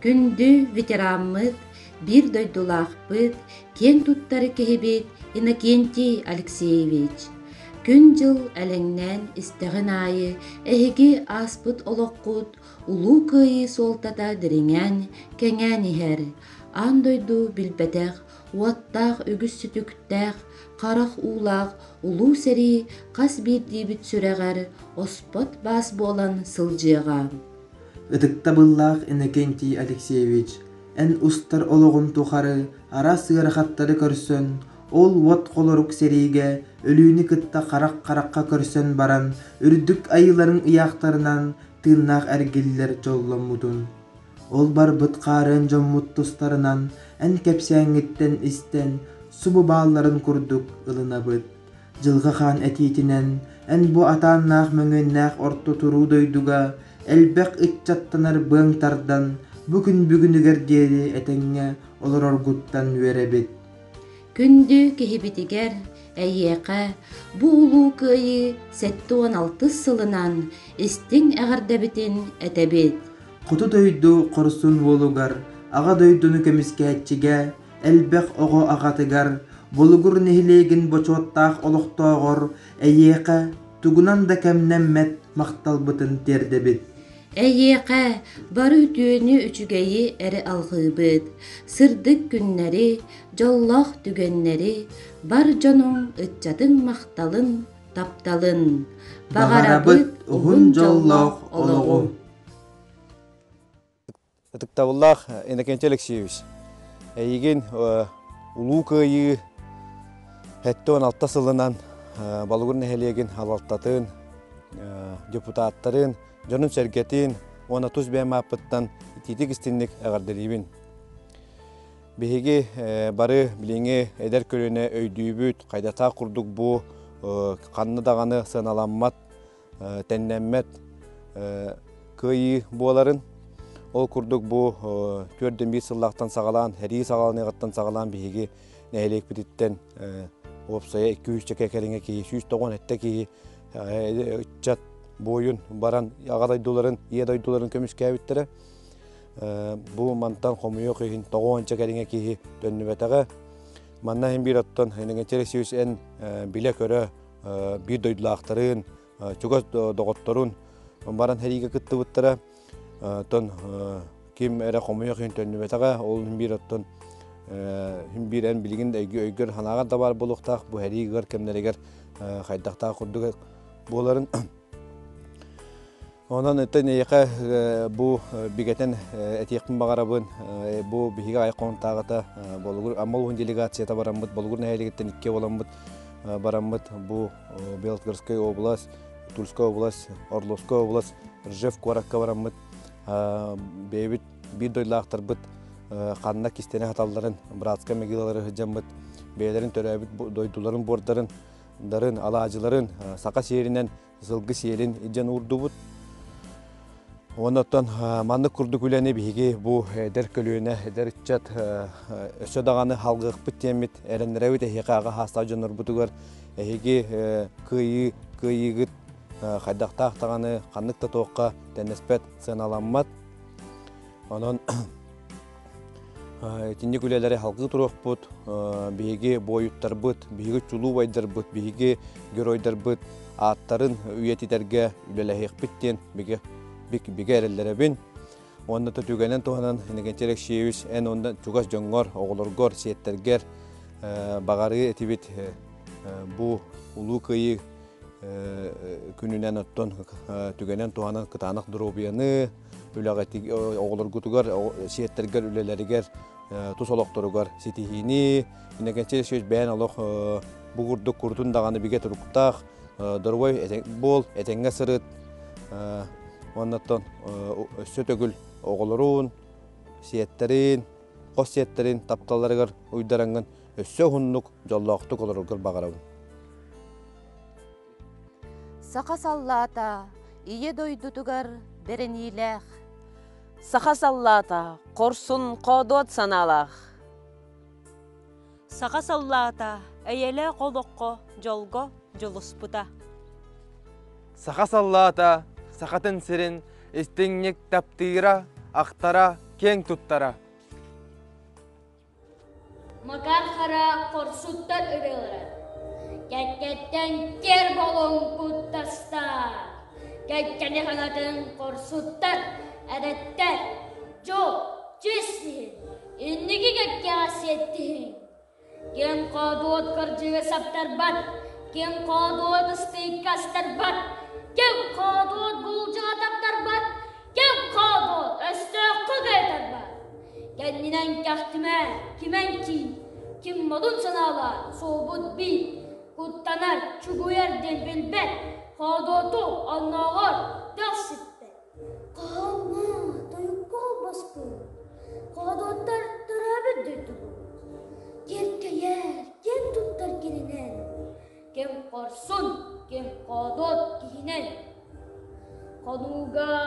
Күндү ветеранмыт, bir дойдулақпыт, кен туттары кехебет Иннокентий Алексеевич. Күн жыл әлеңнен істіғін айы, әхеге аспыт олыққұт, улу күйі солтата діріңен, кәңән ихер. Андойду білбәтәқ, уаттақ үгіс сүтүктәқ, қарақ улақ, улу сәрі, қас бір дейбіт сүрәғар, оспот бас болан сылжыға. Ытыкта быллах Иннокентий Алексеевич, эн устар ологун тухары, ара сыарахаттары көрсөн, ол вот қолорук сериге, өлүүнү кытта қарақ-қараққа көрсөн баран, үрдүк айыларын ыяқтарынан тыыннақ әргелілер жолламудун. Ол бар бұт қарын жоммут тустарынан, эн кепсәңіттен истен, субу балларын курдук ылына бұт. Жылғы хан әтейтінен, эн бу атаннақ мөңөннақ орто туру дойдуга, әлбәк ытчаттанар бұңтардан, бүгүнүгер дери этеңге олар оргуттан веребит. Күндү кехебитигер, әйеқә, бу улуу күйі 16 сылынан истин әғардабитин әтәбит. Құты дойду қорсын болугар, аға дойдуну кемискәтчіге, әлбәк оғы ағатыгар, болугур нехилеген бочуаттақ олықтоғыр, әйеқә, тугунан да кәмнәммәт мақталбытын тердебит. Әйеқә, бары түйіні үчігейі әрі алғыбыт, сырдық күннәри, жоллақ түгеннәри, бар жоның үтчатын мақталын, тапталын, бағарабыт ұғын жоллақ олығы. Ытыктабыллах Иннокентий Алексеевич, әйеген улуу күйі 16 сылынан балығырын әхелеген алалтатын, депутаттарын, Жонун сәргетин, оны туз бәймі апыттан итетік істінлік әғарделейбін. Беге бары біліңе әдер көліне өйдүйбіт, қайдата құрдық бұ, қанны дағаны сыналаммат, тәннәммәт күйі боларын. Ол құрдық бұ көрден бір сыллақтан сағалан, әрі сағаланы ғаттан сағалан беге нәйлек бітіттен опсая 200 кәкәріңе кейі, 100 әтті кейі, үтчат бойын баран ағадай доларын, едай доларын көміс кәбіттері. Бұл мантан қомуы қиын тоғуанча кәріңе кейі төнні бәтіға. Манна хем бір аттан, Иннокентий Алексеевич ән біле көрі бір дойдылақтарын, чугас доғыттарын баран хәриге күтті бұттыра. Тон кем әрі қомуы қиын төнні бәтіға, ол хем бір аттан хем бір ән білген өйгір ханағар да бар болуқтақ, бұл хәригер кемдерігер қайдақтағы құрдығы боларын. Онан өттен ейқа бұ бігетін әтеқпін бағарабын, бұ бігі айқон тағыта болуғыр, амал ұн делегацията барамбыд, болуғыр нәйелігеттен 2 боламбыд барамбыд, бұ Белгородская область, Тульская область, Орловская область, Ржев Куаракка барамбыд, бейбіт бір дойлақтар бұд, қанына кестене хаталарын, братска мегилалары хыджамбыд, бейлерін төрәбіт дойдуларын бордарын, дарын, алажыларын, сақа серінен, зылғы серін иджан урду бұд. Онаттан манны күрдік үләне бейге бұл әдер көлуіне, әдер үтчат өсі дағаны халғық бүттемет, әрінірәуі әйеқаға хастау жаныр бұтығар, әйеге күйігіт қайдақта ақтағаны қаннықта тоққа тәнеспәт сыналанмат. Онын тінді күлелері халқы тұрақ бұд, бейге бойыттар бұд, бейге чулу байдар бұд, бейге геройдар бұд, аттарын үйеттерге үлеләйек бүттен биге әрелері бін. Онда түгенен туғанан Иннокентий Алексеевич ән онда түгас жоңғар, оғылырғар, сеттергер бағары әтібет бұ ұлу күйі күнінен өттен түгенен туғанан қытанық дұробияны, оғылырғы түгар, сеттергер, үлелерігер, тұс олықтырығар сетихini. Иннокентий Алексеевич бәйін олық бұғырдық күртін дағаны биге тұрықтақ, дұрбой бол, әтенге сырыт, Оннаттан өссө төгіл оғылыруын, сиеттерін, қос сиеттерін тапталарығар ұйдараңын өссө ғыннық жоллақты қолырығыр бағарауын. Сақа саллата, ие дойдутугар беренилэх. Сақа саллата, қорсын қодуат саналақ. Сақа саллата, әйелі қолыққо жолго жолуспыта. Сақа саллата, сақатын сірін істіңнек таптыра, ақтара, Кен туттара. Makar kara korsuttar ırılır. Kekketten ker bolon kuttastar. Kekkeni kanatın korsuttar. Edetter. Jo, ceslihin. İnniki kekke hasiyettihin. Kim kaduot karcıve saptar bat. Kim kaduot ıstıykastar bat. Kim kaduot bulca ataptar bat. Kim kaduot östökkü gaytar bat. Kendinen kahtime, kimen ki, kim malun sanala, soğubut bil, kuttanar, çuguyer delbelbet, hadotu annalar, dersitte. Kalma, dayık kalmaz bu, hadotlar tarabı dedi bu. Kim keyer, kim tuttar gelinen, kim korsun, kim hadot giyinen. Kanuga